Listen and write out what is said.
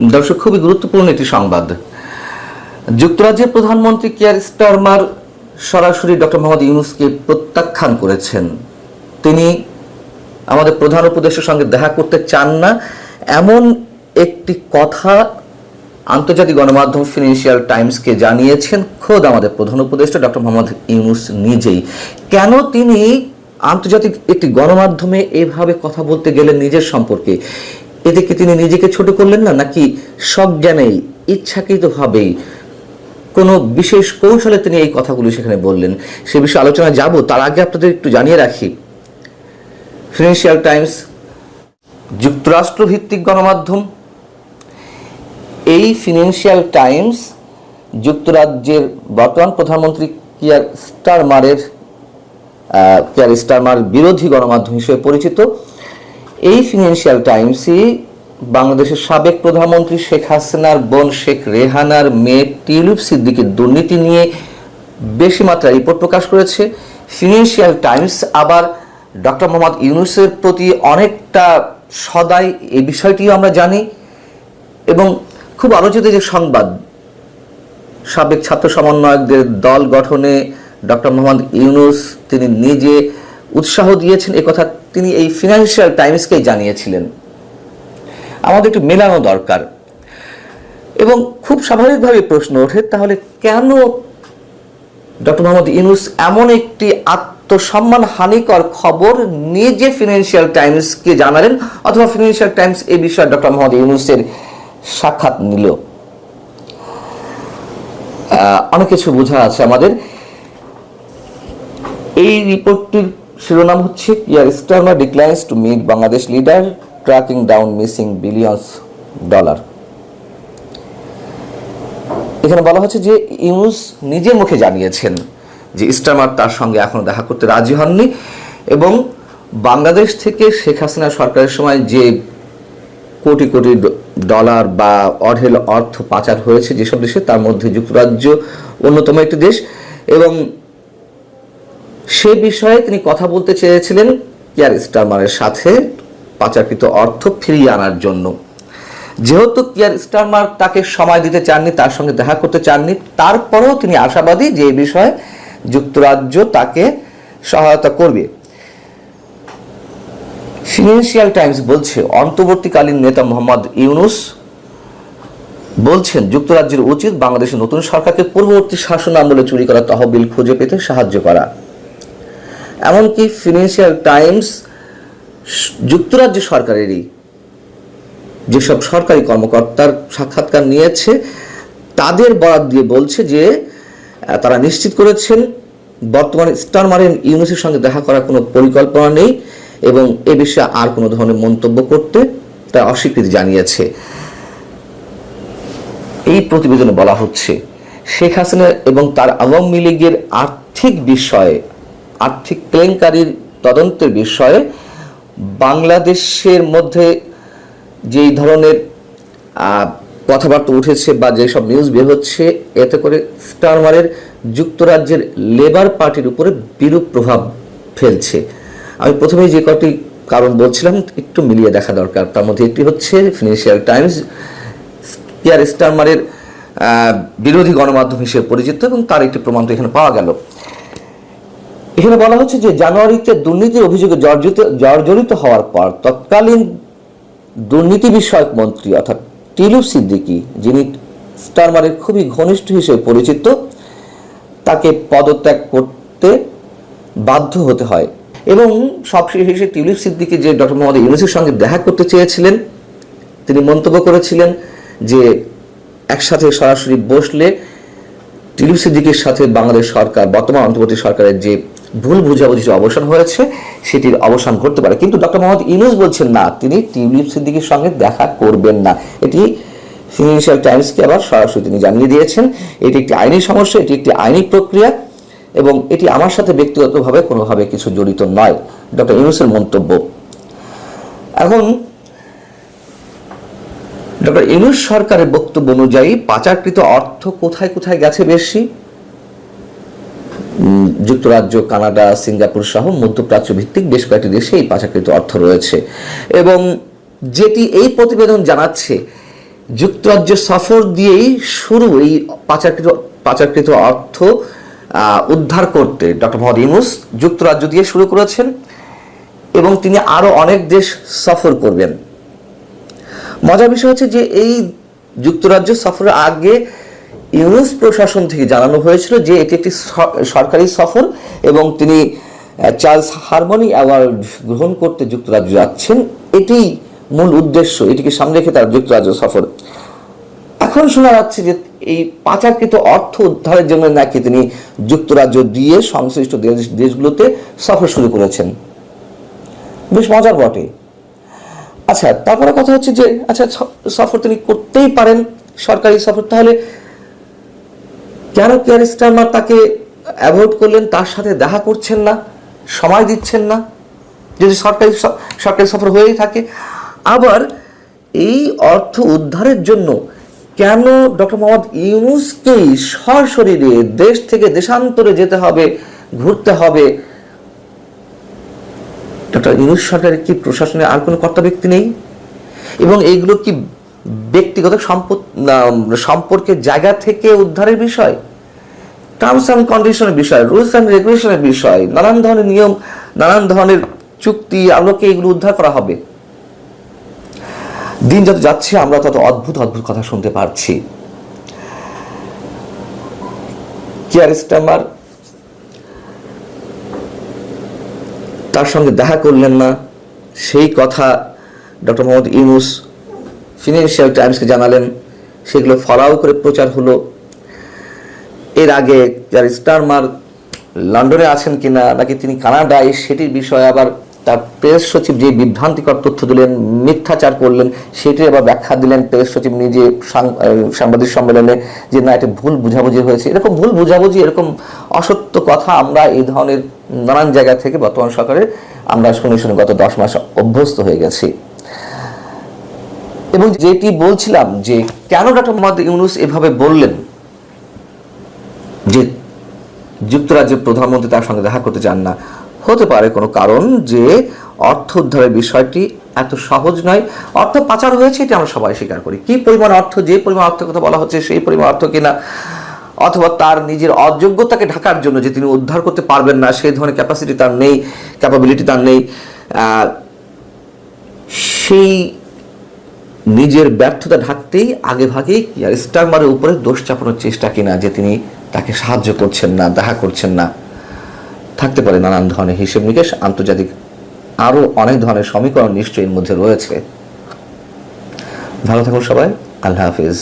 দর্শক, খুবই গুরুত্বপূর্ণ একটি সংবাদ। যুক্তরাজ্যের প্রধানমন্ত্রী কিয়ার স্টারমার সরাসরি ডক্টর মোহাম্মদ ইউনূসকে প্রত্যাখ্যান করেছেন। তিনি আমাদের প্রধান উপদেষ্টার সঙ্গে দেখা করতে চান না, এমন একটি কথা আন্তর্জাতিক গণমাধ্যম ফিনান্সিয়াল টাইমসকে জানিয়েছেন খোদ আমাদের প্রধান উপদেষ্টা ডক্টর মোহাম্মদ ইউনূস নিজেই। কেন তিনি আন্তর্জাতিক একটি গণমাধ্যমে এভাবে কথা বলতে গেলেন নিজের সম্পর্কে? এতে কি তিনি নিজেকে ছোট করলেন না, নাকি সজ্ঞানেই ইচ্ছাকৃতভাবেই কোনো বিশেষ কৌশলে তিনি এই কথাগুলি সেখানে বললেন? সে বিষয়ে আলোচনায় যাব। তার আগে আপনাদের একটু জানিয়ে রাখি, ফিনান্সিয়াল টাইমস যুক্তরাষ্ট্র ভিত্তিক গণমাধ্যম। এই ফিনান্সিয়াল টাইমস যুক্তরাজ্যের বর্তমান প্রধানমন্ত্রী কিয়ার স্টারমার বিরোধী গণমাধ্যম হিসেবে পরিচিত। এই ফিনান্সিয়াল টাইমসই বাংলাদেশের সাবেক প্রধানমন্ত্রী শেখ হাসিনার বোন শেখ রেহানার মেয়ে টিউলিপ সিদ্দিকীর দুর্নীতি নিয়ে বেশি মাত্রায় রিপোর্ট প্রকাশ করেছে। ফিনান্সিয়াল টাইমস আবার ডক্টর মোহাম্মদ ইউনূসের প্রতি অনেকটা সদয়, এই বিষয়টিও আমরা জানি। এবং খুব আলোচিত যে সংবাদ, সাবেক ছাত্র সমন্বয়কদের দল গঠনে ডক্টর মোহাম্মদ ইউনূস তিনি নিজে উৎসাহ দিয়েছেন, একথা তিনি এই ফিনান্সিয়াল টাইমসকেই জানিয়েছিলেন। আমাদের একটু মেলানো দরকার। এবং খুব স্বাভাবিকভাবে প্রশ্ন ওঠে, তাহলে কেন ডক্টর মোহাম্মদ ইউনূস এমন একটি আত্মসম্মান হানিকর খবর নিজে ফিনান্সিয়াল টাইমসকে জানালেন, অথবা ফিনান্সিয়াল টাইমস এই বিষয়ে ডক্টর মোহাম্মদ ইউনূসের সাক্ষাৎ নিল? অনেক কিছু বোঝা আছে আমাদের। এই রিপোর্টটির শিরোনাম হচ্ছে Keir Starmer declines to meet Bangladesh leader, tracking down missing billions dollar. এখানে বলা হচ্ছে যে ইউনূস নিজের মুখে জানিয়েছেন যে স্টারমার তার সঙ্গে এখনো দেখা করতে রাজি হননি, এবং বাংলাদেশ থেকে শেখ হাসিনা সরকারের সময় যে কোটি কোটি ডলার বা অঢেল অর্থ পাচার হয়েছে যেসব দেশে, তার মধ্যে যুক্তরাজ্য অন্যতম একটি দেশ, এবং সে বিষয়ে তিনি কথা বলতে চেয়েছিলেন কিয়ার স্টারমারের সাথে পাচারকৃত অর্থ ফিরিয়ে আনার জন্য। যেহেতু কিয়ার স্টারমার তাকে সময় দিতে চাননি, তার সঙ্গে দেখা করতে চাননি, তারপরেও তিনি আশাবাদী যে এই বিষয়ে যুক্তরাজ্য তাকে সহায়তা করবে। ফিনান্সিয়াল টাইমস বলছে, অন্তর্বর্তীকালীন নেতা মোহাম্মদ ইউনূস বলছেন যুক্তরাজ্যের উচিত বাংলাদেশের নতুন সরকারকে পূর্ববর্তী শাসন আমলে চুরি করা তহবিল খুঁজে পেতে সাহায্য করা। এমনকি ফিনান্সিয়াল টাইমস যুক্তরাজ্য সরকারেরই যেসব সরকারি কর্মকর্তার সাক্ষাৎকার নিয়েছে তাদের বরাত দিয়ে বলছে যে তারা নিশ্চিত করেছেন বর্তমানে স্টারমারের ইউনূসের সঙ্গে দেখা করার কোনো পরিকল্পনা নেই, এবং এ বিষয়ে আর কোনো ধরনের মন্তব্য করতে তারা অস্বীকৃতি জানিয়েছে। এই প্রতিবেদনে বলা হচ্ছে, শেখ হাসিনা এবং তার আওয়ামী লীগের আর্থিক বিষয়ে, আর্থিক কেলেঙ্কারির তদন্তের বিষয়ে বাংলাদেশের মধ্যে যেই ধরনের কথাবার্তা উঠেছে বা যেসব নিউজ বের হচ্ছে, এতে করে স্টারমারের যুক্তরাজ্যের লেবার পার্টির উপরে বিরূপ প্রভাব ফেলছে। আমি প্রথমেই যে কটি কারণ বলছিলাম একটু মিলিয়ে দেখা দরকার। তার মধ্যে একটি হচ্ছে ফিনান্সিয়াল টাইমস কিয়ার স্টারমারের বিরোধী গণমাধ্যম হিসেবে পরিচিত, এবং তার একটি প্রমাণ তো এখানে পাওয়া গেল। এখানে বলা হচ্ছে যে জানুয়ারিতে দুর্নীতির অভিযোগে জর্জরিত হওয়ার পর তৎকালীন দুর্নীতি বিষয়ক মন্ত্রী অর্থাৎ টিউলিপ সিদ্দিকী, যিনি স্টারমারের খুবই ঘনিষ্ঠ হিসেবে পরিচিত, তাকে পদত্যাগ করতে বাধ্য হতে হয়। এবং সবশেষে টিউলিপ সিদ্দিকী যে ডক্টর মোহাম্মদ ইউনূসের সঙ্গে দেখা করতে চেয়েছিলেন, তিনি মন্তব্য করেছিলেন যে একসাথে সরাসরি বসলে টিউলিপ সিদ্দিকীর সাথে বাংলাদেশ সরকার, বর্তমান অন্তর্বর্তী সরকারের যে ভুল বুঝাবুঝির অবসান হয়েছে সেটির অবসান ঘটতে পারে। কিন্তু ডক্টর মোহাম্মদ ইউনূস বলছেন না, তিনি টিউলিপ সিদ্দিকীর সঙ্গে দেখা করবেন না। এটি ফিনান্সিয়াল টাইমসকে আবার সরাসরি তিনি জানিয়ে দিয়েছেন। এটি একটি আইনি সমস্যা, এটি একটি আইনি প্রক্রিয়া, এবং এটি আমার সাথে ব্যক্তিগতভাবে কোনোভাবে কিছু জড়িত নয়, ডক্টর ইউনূসের মন্তব্য। এখন ডক্টর ইউনূস সরকারের বক্তব্য অনুযায়ী পাচারকৃত অর্থ কোথায় কোথায় গেছে বেশি? যুক্তরাজ্য, কানাডা, সিঙ্গাপুর সহ মধ্যপ্রাচ্য ভিত্তিক বেশ কয়েকটি দেশে এই পাচারকৃত অর্থ রয়েছে। এবং যেটি এই প্রতিবেদন জানাচ্ছে যুক্তরাজ্য সফর দিয়েই শুরু এই পাচারকৃত অর্থ উদ্ধার করতে ডক্টর মোহাম্মদ ইউনূস যুক্তরাজ্য দিয়ে শুরু করেছেন এবং তিনি আরো অনেক দেশ সফর করবেন। মজার বিষয় হচ্ছে যে এই যুক্তরাজ্য সফরের আগে ইউনূস প্রশাসন থেকে জানানো হয়েছিল যে এটি একটি সরকারি সফর এবং তিনি চার্লস হারমোনি অ্যাওয়ার্ড গ্রহণ করতে যুক্তরাজ্য যাচ্ছেন, এটি মূল উদ্দেশ্য, এটিকে সামনে রেখে তার যুক্তরাজ্য সফর। এখন শোনা যাচ্ছে যে এই পাচারকৃত অর্থ উদ্ধারের জন্য নাকি তিনি যুক্তরাজ্য দিয়ে সংশ্লিষ্ট দেশগুলোতে সফর শুরু করেছেন। বেশ মজার বটে। আচ্ছা, তারপরে কথা হচ্ছে যে আচ্ছা, সফর তিনি করতেই পারেন, সরকারি সফর, তাহলে কেন কিয়ার স্টারমার তাকে অ্যাভয়েড করলেন, তার সাথে দেখা করছেন না, সময় দিচ্ছেন না, যদি সরকারি সফর হয়েই থাকে? আবার এই অর্থ উদ্ধারের জন্য কেন ডক্টর মোহাম্মদ ইউনূসকেই সশরীরে দেশ থেকে দেশান্তরে যেতে হবে, ঘুরতে হবে? ডক্টর ইউনূস সরকারের কি প্রশাসনে আর কোনো কর্তা ব্যক্তি নেই? এবং এইগুলো কি ব্যক্তিগত সম্পর্কের জায়গা থেকে উদ্ধারের বিষয়, টার্মস অ্যান্ড কন্ডিশনের বিষয়, রুলস অ্যান্ড রেগুলেশনের বিষয়, নানান ধরনের নিয়ম, নানান ধরনের চুক্তি আলোকে এগুলো উদ্ধার করা হবে? দিন যত যাচ্ছে আমরা তত অদ্ভুত অদ্ভুত কথা শুনতে পারছি। কিয়ার স্টারমার তার সঙ্গে দেখা করলেন না, সেই কথা ডক্টর মোহাম্মদ ইউনূস ফিনান্সিয়াল টাইমসকে জানালেন, সেগুলো ফলাও করে প্রচার হলো। এর আগে কিয়ার স্টারমার লন্ডনে আছেন কিনা নাকি তিনি কানাডায়, সেটির বিষয়ে আবার তার প্রেস সচিব যে বিভ্রান্তিকর তথ্য দিলেন, মিথ্যাচার করলেন, সেটি আবার ব্যাখ্যা দিলেন প্রেস সচিব নিজে সাংবাদিক সম্মেলনে, যে না, এটা ভুল বুঝাবুঝি হয়েছে। এরকম ভুল বুঝাবুঝি, এরকম অসত্য কথা আমরা এই ধরনের নানান জায়গা থেকে বর্তমান সরকারের আমরা শুনে শুনে গত 10 মাস অভ্যস্ত হয়ে গেছি। এবং যেটি বলছিলাম যে কেন ডক্টর মোহাম্মদ ইউনূস এভাবে বললেন যে যুক্তরাজ্যের প্রধানমন্ত্রী তার সঙ্গে দেখা করতে চান না, হতে পারে কোনো কারণ যে অর্থ উদ্ধারের বিষয়টি এত সহজ নয়। অর্থ পাচার হয়েছে, এটি আমরা সবাই স্বীকার করি। কি পরিমাণ অর্থ, যে পরিমাণ অর্থের কথা বলা হচ্ছে সেই পরিমাণ অর্থ কিনা, অথবা তার নিজের অযোগ্যতাকে ঢাকার জন্য যে তিনি উদ্ধার করতে পারবেন না সেই ধরনের ক্যাপাবিলিটি তার নেই, সেই নিজের ব্যর্থতা ঢাকতেই আগে ভাগেই কিয়ার স্টারমারের উপরে দোষ চাপানোর চেষ্টা কিনা, যে তিনি তাকে সাহায্য করছেন না, দেখা করছেন না। থাকতে পারে নানান ধরনের হিসেব নিকেশ, আন্তর্জাতিক আরো অনেক ধরনের সমীকরণ নিশ্চয়ই এর মধ্যে রয়েছে। ভালো থাকুন সবাই, আল্লাহ হাফিজ।